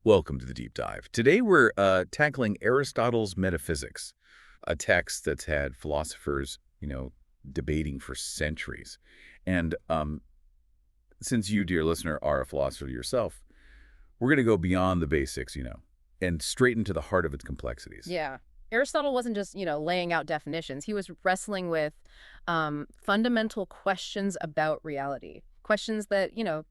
Welcome to the deep dive. Today we're tackling Aristotle's Metaphysics, a text that's had philosophers, debating for centuries. And since you, dear listener, are a philosopher yourself, we're going to go beyond the basics, and straight into the heart of its complexities. Yeah. Aristotle wasn't just, laying out definitions. He was wrestling with fundamental questions about reality, questions that,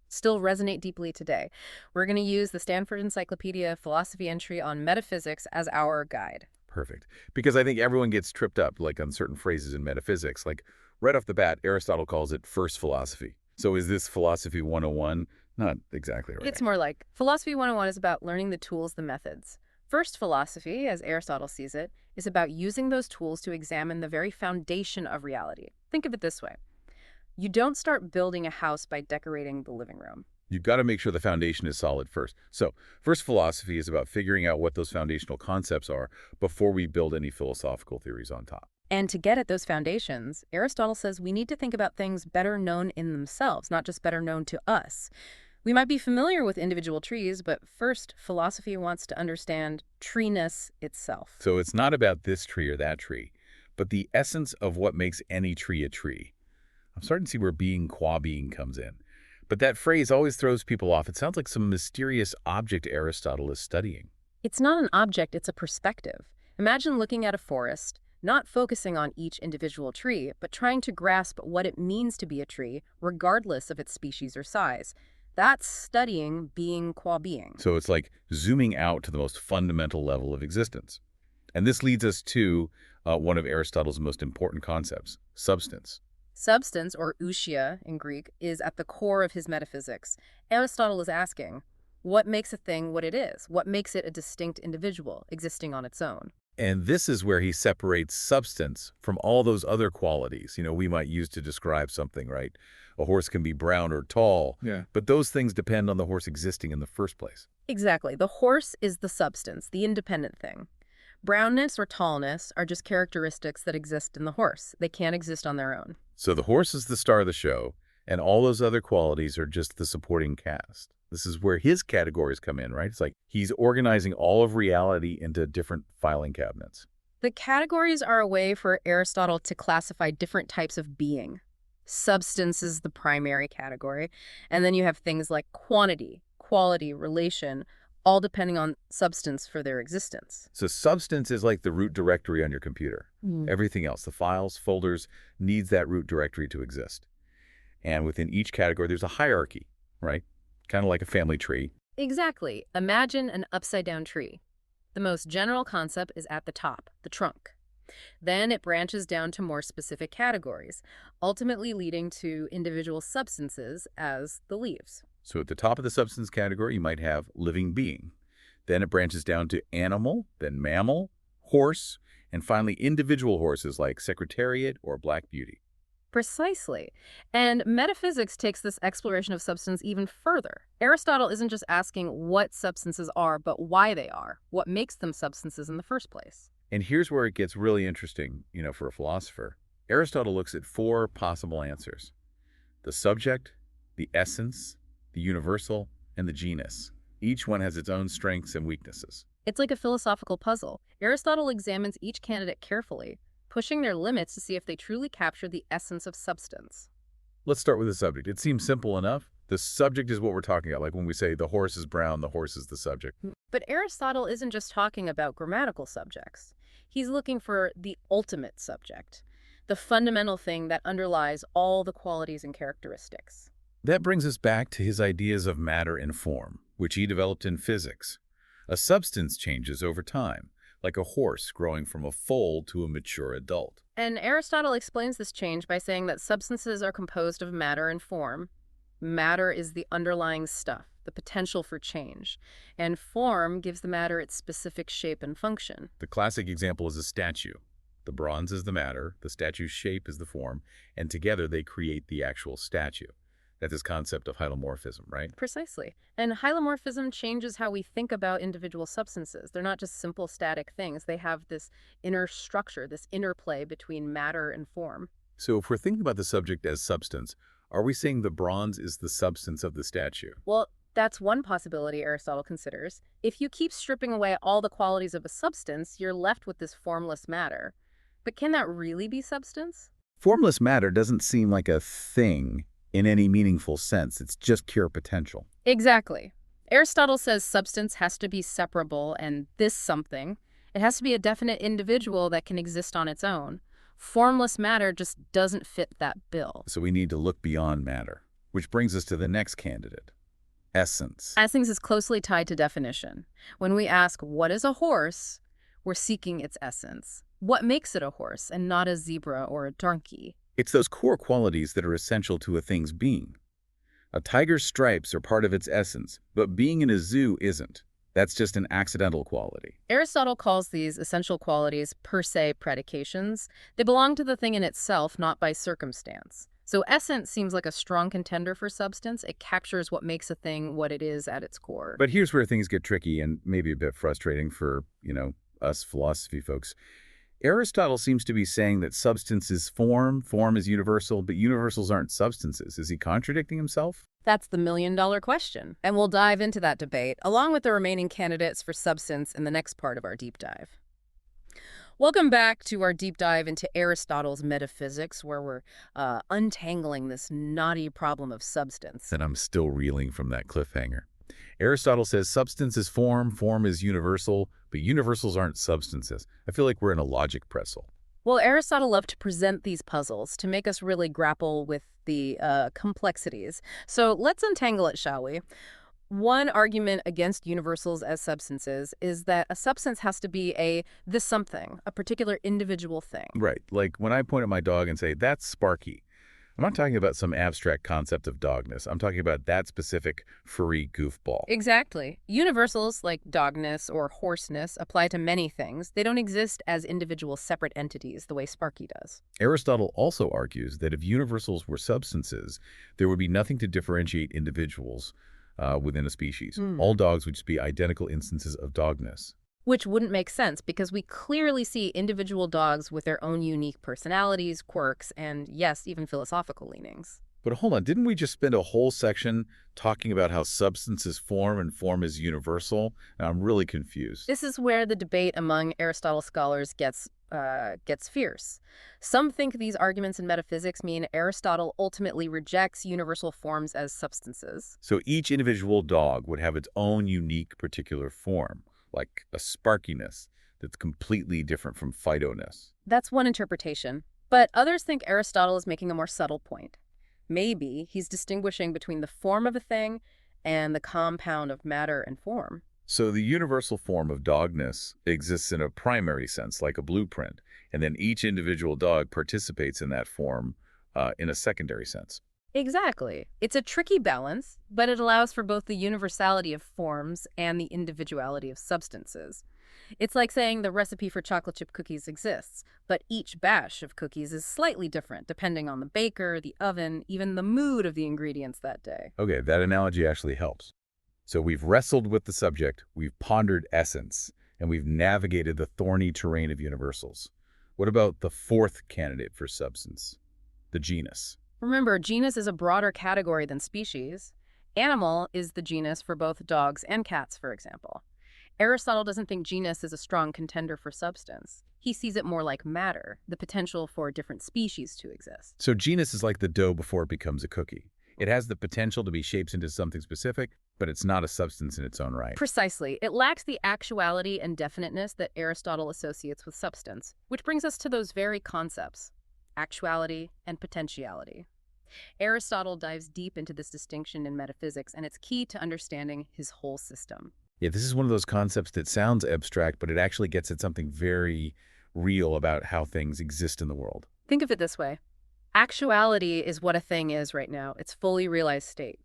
still resonate deeply today. We're going to use the Stanford Encyclopedia philosophy entry on metaphysics as our guide. Perfect. Because I think everyone gets tripped up, like on certain phrases in metaphysics. Like right off the bat, Aristotle calls it first philosophy. So is this philosophy 101? Not exactly right. It's more like philosophy 101 is about learning the tools, the methods. First philosophy, as Aristotle sees it, is about using those tools to examine the very foundation of reality. Think of it this way. You don't start building a house by decorating the living room. You've got to make sure the foundation is solid first. So first philosophy is about figuring out what those foundational concepts are before we build any philosophical theories on top. And to get at those foundations, Aristotle says we need to think about things better known in themselves, not just better known to us. We might be familiar with individual trees, but first, philosophy wants to understand treeness itself. So it's not about this tree or that tree, but the essence of what makes any tree a tree. I'm starting to see where being qua being comes in. But that phrase always throws people off. It sounds like some mysterious object Aristotle is studying. It's not an object, it's a perspective. Imagine looking at a forest, not focusing on each individual tree, but trying to grasp what it means to be a tree, regardless of its species or size. That's studying being qua being. So it's like zooming out to the most fundamental level of existence. And this leads us to one of Aristotle's most important concepts, substance. Substance, or ousia in Greek, is at the core of his metaphysics. Aristotle is asking, what makes a thing what it is? What makes it a distinct individual, existing on its own? And this is where he separates substance from all those other qualities, we might use to describe something, right? A horse can be brown or tall, but those things depend on the horse existing in the first place. Exactly. The horse is the substance, the independent thing. Brownness or tallness are just characteristics that exist in the horse. They can't exist on their own. So the horse is the star of the show, and all those other qualities are just the supporting cast. This is where his categories come in, right? It's like he's organizing all of reality into different filing cabinets. The categories are a way for Aristotle to classify different types of being. Substance is the primary category, and then you have things like quantity, quality, relation, all depending on substance for their existence. So substance is like the root directory on your computer. Everything else, the files, folders, needs that root directory to exist. And within each category, there's a hierarchy, right? Kind of like a family tree. Exactly. Imagine an upside-down tree. The most general concept is at the top, the trunk. Then it branches down to more specific categories, ultimately leading to individual substances as the leaves. So at the top of the substance category, you might have living being. Then it branches down to animal, then mammal, horse, and finally individual horses like Secretariat or Black Beauty. Precisely. And metaphysics takes this exploration of substance even further. Aristotle isn't just asking what substances are, but why they are, what makes them substances in the first place. And here's where it gets really interesting, for a philosopher. Aristotle looks at four possible answers: the subject, the essence, the universal, and the genus. Each one has its own strengths and weaknesses. It's like a philosophical puzzle. Aristotle examines each candidate carefully, pushing their limits to see if they truly capture the essence of substance. Let's start with the subject. It seems simple enough. The subject is what we're talking about. Like when we say the horse is brown, the horse is the subject. But Aristotle isn't just talking about grammatical subjects. He's looking for the ultimate subject, the fundamental thing that underlies all the qualities and characteristics. That brings us back to his ideas of matter and form, which he developed in physics. A substance changes over time, like a horse growing from a foal to a mature adult. And Aristotle explains this change by saying that substances are composed of matter and form. Matter is the underlying stuff, the potential for change, and form gives the matter its specific shape and function. The classic example is a statue. The bronze is the matter, the statue's shape is the form, and together they create the actual statue. That's this concept of hylomorphism, right? Precisely. And hylomorphism changes how we think about individual substances. They're not just simple static things. They have this inner structure, this interplay between matter and form. So if we're thinking about the subject as substance, are we saying the bronze is the substance of the statue? Well, That's one possibility Aristotle considers. If you keep stripping away all the qualities of a substance, you're left with this formless matter. But can that really be substance? Formless matter doesn't seem like a thing in any meaningful sense. It's just pure potential. Exactly. Aristotle says substance has to be separable, and this something, it has to be a definite individual that can exist on its own. Formless matter just doesn't fit that bill. So we need to look beyond matter, which brings us to the next candidate, essence. Essence is closely tied to definition. When we ask, what is a horse? We're seeking its essence. What makes it a horse and not a zebra or a donkey? It's those core qualities that are essential to a thing's being. A tiger's stripes are part of its essence, but being in a zoo isn't. That's just an accidental quality. Aristotle calls these essential qualities per se predications. They belong to the thing in itself, not by circumstance. So essence seems like a strong contender for substance. It captures what makes a thing what it is at its core. But here's where things get tricky and maybe a bit frustrating for, us philosophy folks. Aristotle seems to be saying that substance is form is universal, but universals aren't substances. Is he contradicting himself? That's the million-dollar question. And we'll dive into that debate, along with the remaining candidates for substance in the next part of our deep dive. Welcome back to our deep dive into Aristotle's Metaphysics, where we're untangling this knotty problem of substance. And I'm still reeling from that cliffhanger. Aristotle says substance is form is universal, but universals aren't substances. I feel like we're in a logic pretzel. Well, Aristotle loved to present these puzzles to make us really grapple with the complexities. So let's untangle it, shall we? One argument against universals as substances is that a substance has to be this something, a particular individual thing. Right. Like when I point at my dog and say, that's Sparky, I'm not talking about some abstract concept of dogness. I'm talking about that specific furry goofball. Exactly. Universals like dogness or horseness apply to many things. They don't exist as individual separate entities the way Sparky does. Aristotle also argues that if universals were substances, there would be nothing to differentiate individuals within a species. All dogs would just be identical instances of dogness. Which wouldn't make sense because we clearly see individual dogs with their own unique personalities, quirks, and yes, even philosophical leanings. But hold on, didn't we just spend a whole section talking about how substance is form and form is universal? Now, I'm really confused. This is where the debate among Aristotle scholars gets fierce. Some think these arguments in metaphysics mean Aristotle ultimately rejects universal forms as substances. So each individual dog would have its own unique particular form, like a sparkiness that's completely different from Fido-ness. That's one interpretation. But others think Aristotle is making a more subtle point. Maybe he's distinguishing between the form of a thing and the compound of matter and form. So the universal form of dogness exists in a primary sense, like a blueprint, and then each individual dog participates in that form in a secondary sense. Exactly. It's a tricky balance, but it allows for both the universality of forms and the individuality of substances. It's like saying the recipe for chocolate chip cookies exists, but each batch of cookies is slightly different depending on the baker, the oven, even the mood of the ingredients that day. Okay, that analogy actually helps. So we've wrestled with the subject, we've pondered essence, and we've navigated the thorny terrain of universals. What about the fourth candidate for substance, the genus? Remember, genus is a broader category than species. Animal is the genus for both dogs and cats, for example. Aristotle doesn't think genus is a strong contender for substance. He sees it more like matter, the potential for different species to exist. So genus is like the dough before it becomes a cookie. It has the potential to be shaped into something specific, but it's not a substance in its own right. Precisely. It lacks the actuality and definiteness that Aristotle associates with substance, which brings us to those very concepts, actuality and potentiality. Aristotle dives deep into this distinction in metaphysics, and it's key to understanding his whole system. Yeah, this is one of those concepts that sounds abstract, but it actually gets at something very real about how things exist in the world. Think of it this way. Actuality is what a thing is right now, its fully realized state.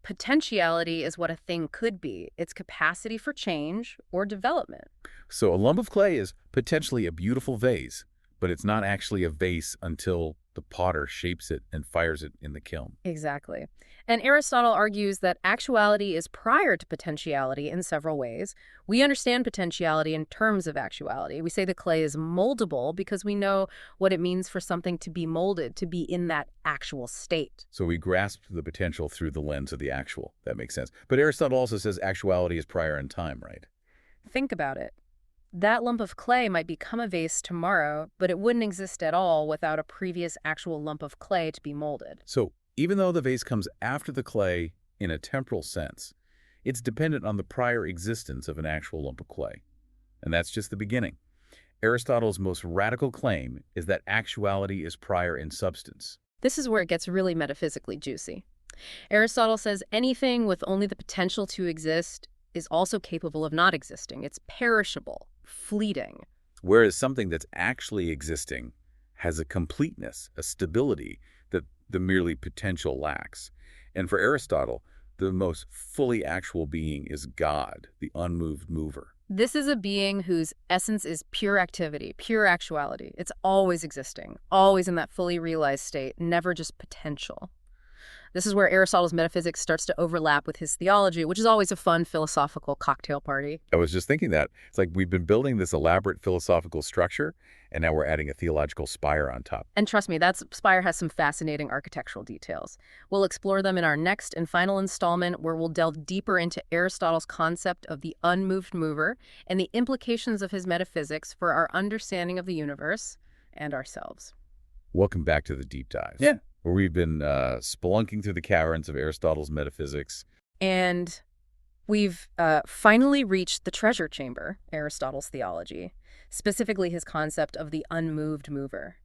Potentiality is what a thing could be, its capacity for change or development. So a lump of clay is potentially a beautiful vase, but it's not actually a vase until the the potter shapes it and fires it in the kiln. Exactly. And Aristotle argues that actuality is prior to potentiality in several ways. We understand potentiality in terms of actuality. We say the clay is moldable because we know what it means for something to be molded, to be in that actual state. So we grasp the potential through the lens of the actual. That makes sense. But Aristotle also says actuality is prior in time, right? Think about it. That lump of clay might become a vase tomorrow, but it wouldn't exist at all without a previous actual lump of clay to be molded. So even though the vase comes after the clay in a temporal sense, it's dependent on the prior existence of an actual lump of clay. And that's just the beginning. Aristotle's most radical claim is that actuality is prior in substance. This is where it gets really metaphysically juicy. Aristotle says anything with only the potential to exist is also capable of not existing. It's perishable, fleeting. Whereas something that's actually existing has a completeness, a stability that the merely potential lacks. And for Aristotle, the most fully actual being is God, the unmoved mover. This is a being whose essence is pure activity, pure actuality. It's always existing, always in that fully realized state, never just potential. This is where Aristotle's metaphysics starts to overlap with his theology, which is always a fun philosophical cocktail party. I was just thinking that. It's like we've been building this elaborate philosophical structure, and now we're adding a theological spire on top. And trust me, that spire has some fascinating architectural details. We'll explore them in our next and final installment, where we'll delve deeper into Aristotle's concept of the unmoved mover and the implications of his metaphysics for our understanding of the universe and ourselves. Welcome back to the deep dive. Yeah. Where we've been spelunking through the caverns of Aristotle's metaphysics. And we've finally reached the treasure chamber, Aristotle's theology, specifically his concept of the unmoved mover,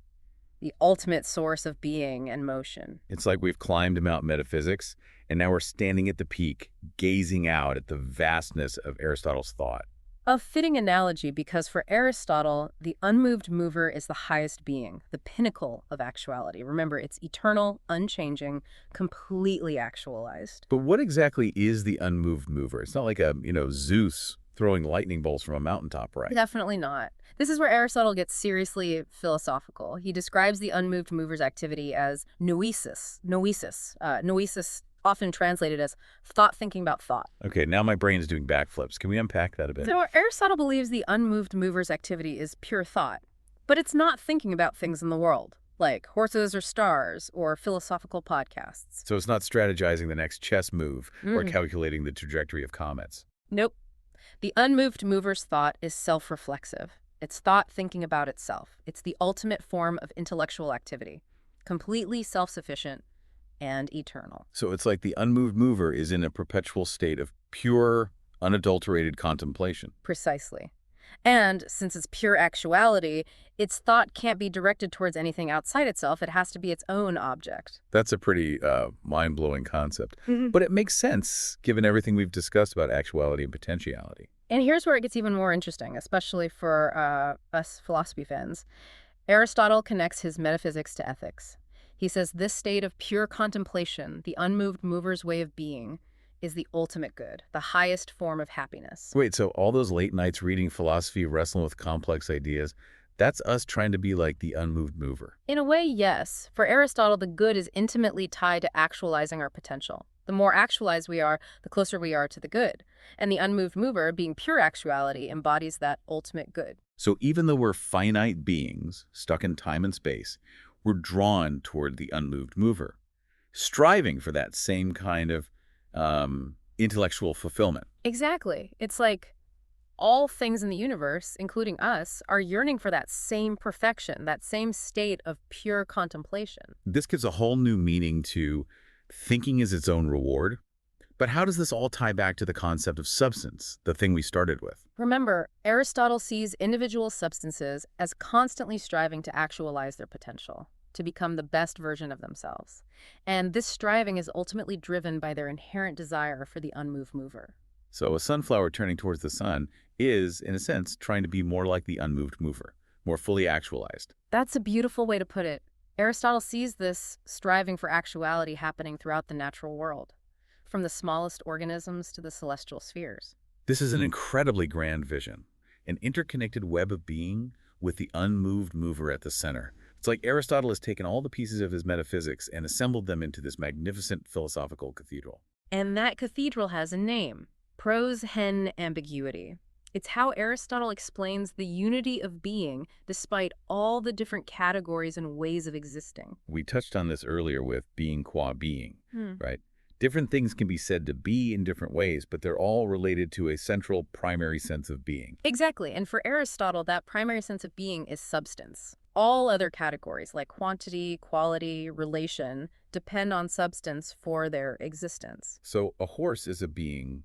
the ultimate source of being and motion. It's like we've climbed Mount Metaphysics, and now we're standing at the peak, gazing out at the vastness of Aristotle's thought. A fitting analogy because for Aristotle, the unmoved mover is the highest being, the pinnacle of actuality. Remember, it's eternal, unchanging, completely actualized. But what exactly is the unmoved mover? It's not like Zeus throwing lightning bolts from a mountaintop, right? Definitely not. This is where Aristotle gets seriously philosophical. He describes the unmoved mover's activity as noesis. Noesis often translated as thought thinking about thought. Okay, now my brain is doing backflips. Can we unpack that a bit? So Aristotle believes the unmoved mover's activity is pure thought, but it's not thinking about things in the world, like horses or stars or philosophical podcasts. So it's not strategizing the next chess move or calculating the trajectory of comets. Nope. The unmoved mover's thought is self-reflexive. It's thought thinking about itself. It's the ultimate form of intellectual activity, completely self-sufficient and eternal. So it's like the unmoved mover is in a perpetual state of pure, unadulterated contemplation. Precisely. And since it's pure actuality, its thought can't be directed towards anything outside itself. It has to be its own object. That's a pretty mind-blowing concept. But it makes sense, given everything we've discussed about actuality and potentiality. And here's where it gets even more interesting, especially for us philosophy fans. Aristotle connects his metaphysics to ethics. He says this state of pure contemplation, the unmoved mover's way of being, is the ultimate good, the highest form of happiness. Wait, so all those late nights reading philosophy, wrestling with complex ideas, that's us trying to be like the unmoved mover. In a way, yes. For Aristotle, the good is intimately tied to actualizing our potential. The more actualized we are, the closer we are to the good. And the unmoved mover, being pure actuality, embodies that ultimate good. So even though we're finite beings, stuck in time and space, we're drawn toward the unmoved mover, striving for that same kind of intellectual fulfillment. Exactly. It's like all things in the universe, including us, are yearning for that same perfection, that same state of pure contemplation. This gives a whole new meaning to thinking as its own reward. But how does this all tie back to the concept of substance, the thing we started with? Remember, Aristotle sees individual substances as constantly striving to actualize their potential, to become the best version of themselves. And this striving is ultimately driven by their inherent desire for the unmoved mover. So a sunflower turning towards the sun is, in a sense, trying to be more like the unmoved mover, more fully actualized. That's a beautiful way to put it. Aristotle sees this striving for actuality happening throughout the natural world, from the smallest organisms to the celestial spheres. This is an incredibly grand vision, an interconnected web of being with the unmoved mover at the center. It's like Aristotle has taken all the pieces of his metaphysics and assembled them into this magnificent philosophical cathedral. And that cathedral has a name: prose hen ambiguity. It's how Aristotle explains the unity of being despite all the different categories and ways of existing. We touched on this earlier with being qua being, Hmm. right? Different things can be said to be in different ways, but they're all related to a central primary sense of being. Exactly. And for Aristotle, that primary sense of being is substance. All other categories like quantity, quality, relation depend on substance for their existence. So a horse is a being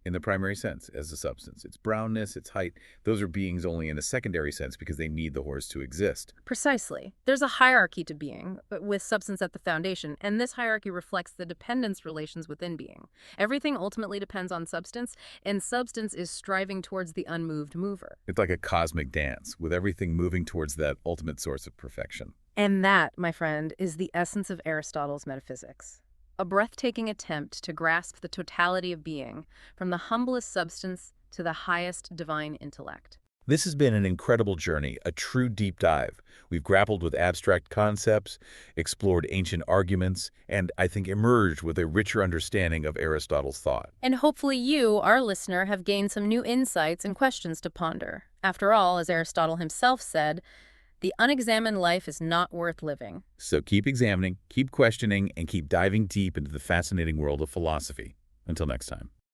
in the primary sense as a substance. Its brownness, its height, those are beings only in a secondary sense because they need the horse to exist. Precisely. There's a hierarchy to being, but with substance at the foundation, and this hierarchy reflects the dependence relations within being. Everything ultimately depends on substance, and substance is striving towards the unmoved mover. It's like a cosmic dance, with everything moving towards that ultimate source of perfection. And that, my friend, is the essence of Aristotle's metaphysics. A breathtaking attempt to grasp the totality of being, from the humblest substance to the highest divine intellect. This has been an incredible journey, a true deep dive. We've grappled with abstract concepts, explored ancient arguments, and I think emerged with a richer understanding of Aristotle's thought. And hopefully you, our listener, have gained some new insights and questions to ponder. After all, as Aristotle himself said, the unexamined life is not worth living. So keep examining, keep questioning, and keep diving deep into the fascinating world of philosophy. Until next time.